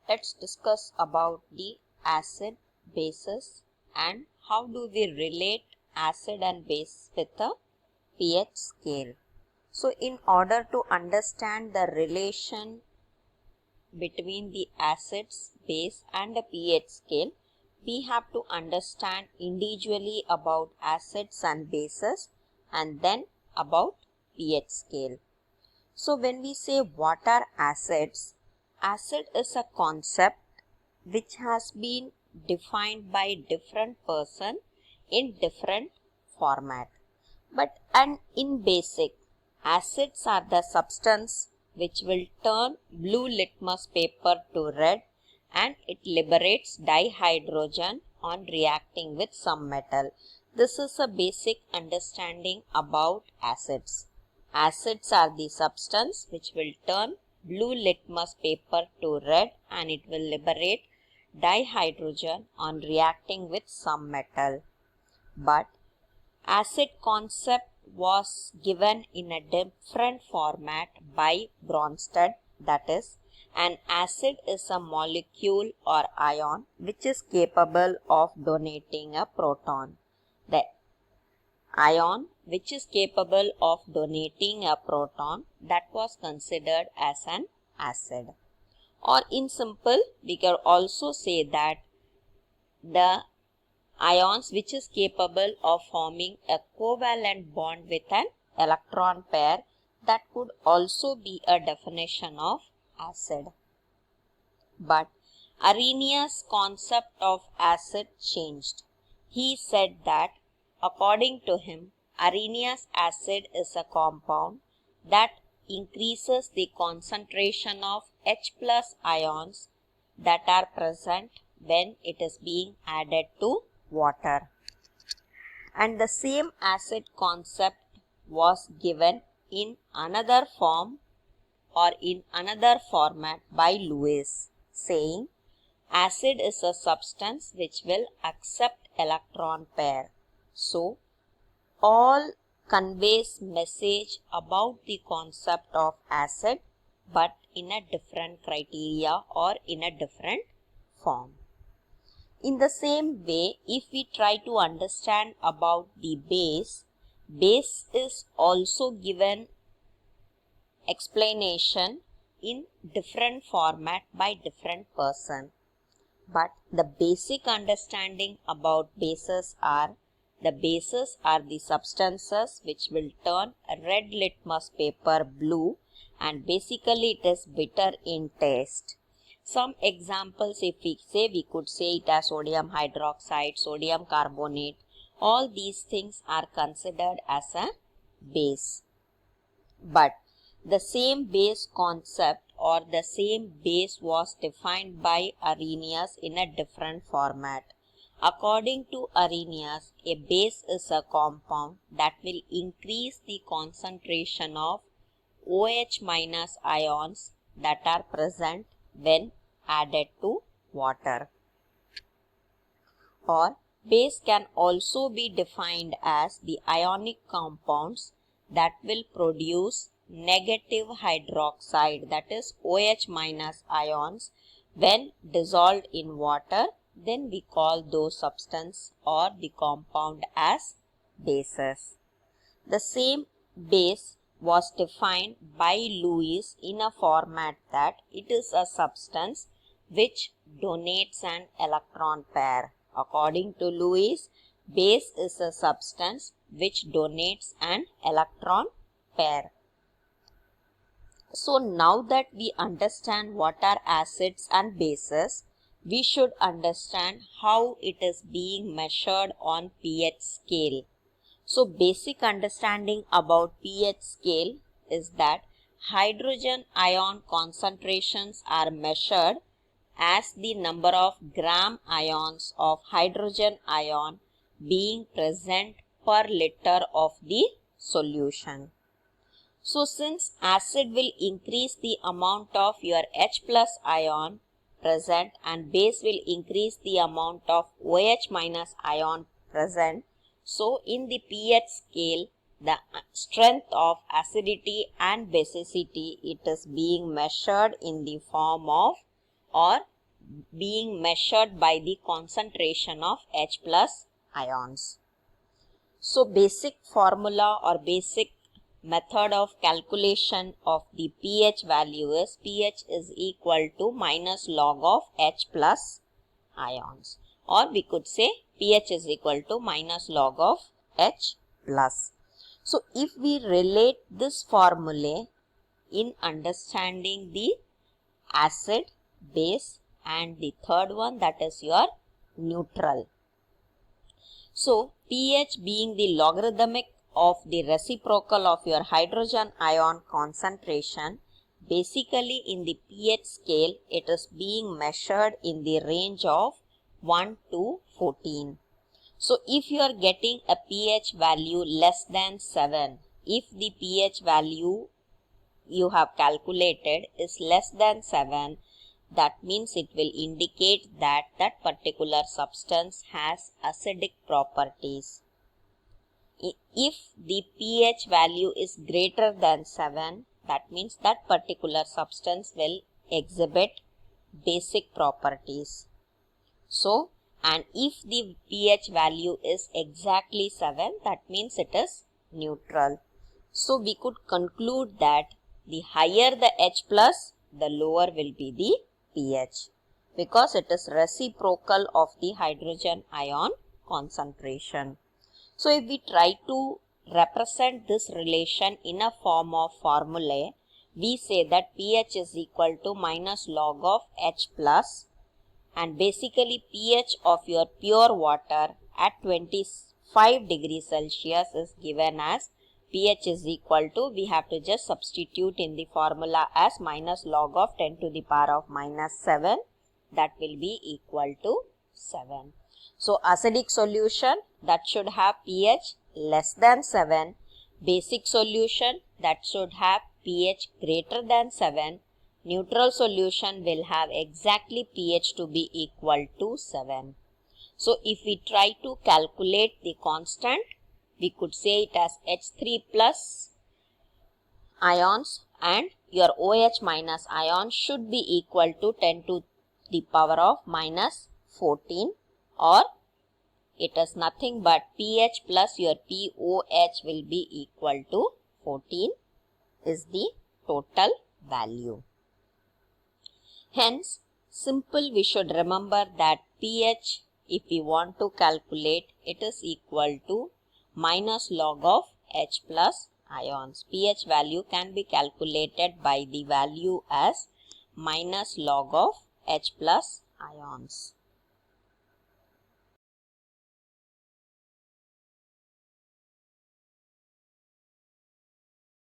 let's discuss about the acid, bases and how do we relate acid and base with a pH scale. So in order to understand the relation between the acids, base and a pH scale, we have to understand individually about acids and bases and then about pH scale. So when we say what are acids, acid is a concept which has been defined by different person in different format. But and in basic, acids are the substance which will turn blue litmus paper to red and it liberates dihydrogen on reacting with some metal. This is a basic understanding about acids. Acids are the substance which will turn blue litmus paper to red and it will liberate dihydrogen on reacting with some metal. But acid concept was given in a different format by Bronsted, that is, an acid is a molecule or ion which is capable of donating a proton. The ion which is capable of donating a proton, that was considered as an acid. Or in simple, we can also say that the ions which is capable of forming a covalent bond with an electron pair, that could also be a definition of acid. But Arrhenius' concept of acid changed. He said that according to him, Arrhenius acid is a compound that increases the concentration of H plus ions that are present when it is being added to water. And the same acid concept was given in another form or in another format by Lewis, saying acid is a substance which will accept electron pair. So all conveys message about the concept of acid but in a different criteria or in a different form. In the same way, if we try to understand about the base is also given explanation in different format by different person. But the basic understanding about bases are the substances which will turn a red litmus paper blue and basically it is bitter in taste. Some examples if we say, we could say it as sodium hydroxide, sodium carbonate. All these things are considered as a base. But the same base concept or the same base was defined by Arrhenius in a different format. According to Arrhenius, a base is a compound that will increase the concentration of OH minus ions that are present when added to water. Or base can also be defined as the ionic compounds that will produce negative hydroxide, that is OH minus ions, when dissolved in water. Then we call those substance or the compound as bases. The same base was defined by Lewis in a format that it is a substance which donates an electron pair. According to Lewis, base is a substance which donates an electron pair. So now that we understand what are acids and bases, we should understand how it is being measured on pH scale. So basic understanding about pH scale is that hydrogen ion concentrations are measured as the number of gram ions of hydrogen ion being present per liter of the solution. So since acid will increase the amount of your H plus ion present and base will increase the amount of OH minus ion present, so in the pH scale, the strength of acidity and basicity, it is being measured in the form of or being measured by the concentration of H plus ions. So basic formula or basic method of calculation of the pH value is pH is equal to minus log of H plus ions, or we could say pH is equal to minus log of H plus. So if we relate this formula in understanding the acid, base, and the third one, that is your neutral. So pH being the logarithmic of the reciprocal of your hydrogen ion concentration, basically in the pH scale it is being measured in the range of 1 to 14. So if you are getting a pH value less than 7, if the pH value you have calculated is less than 7, that means it will indicate that that particular substance has acidic properties. If the pH value is greater than 7, that means that particular substance will exhibit basic properties. So, and if the pH value is exactly 7, that means it is neutral. So, we could conclude that the higher the H plus, the lower will be the pH, because it is reciprocal of the hydrogen ion concentration. So, if we try to represent this relation in a form of formulae, we say that pH is equal to minus log of H plus, and basically pH of your pure water at 25 degrees Celsius is given as pH is equal to, we have to just substitute in the formula as minus log of 10 to the power of minus 7, that will be equal to 7. So acidic solution that should have pH less than 7, basic solution that should have pH greater than 7, neutral solution will have exactly pH to be equal to 7. So if we try to calculate the constant, we could say it as H3 plus ions, and your OH minus ion should be equal to 10 to the power of minus 14, or it is nothing but pH plus your POH will be equal to 14 is the total value. Hence, simple we should remember that pH, if we want to calculate, it is equal to minus log of H plus ions. pH value can be calculated by the value as minus log of H plus ions.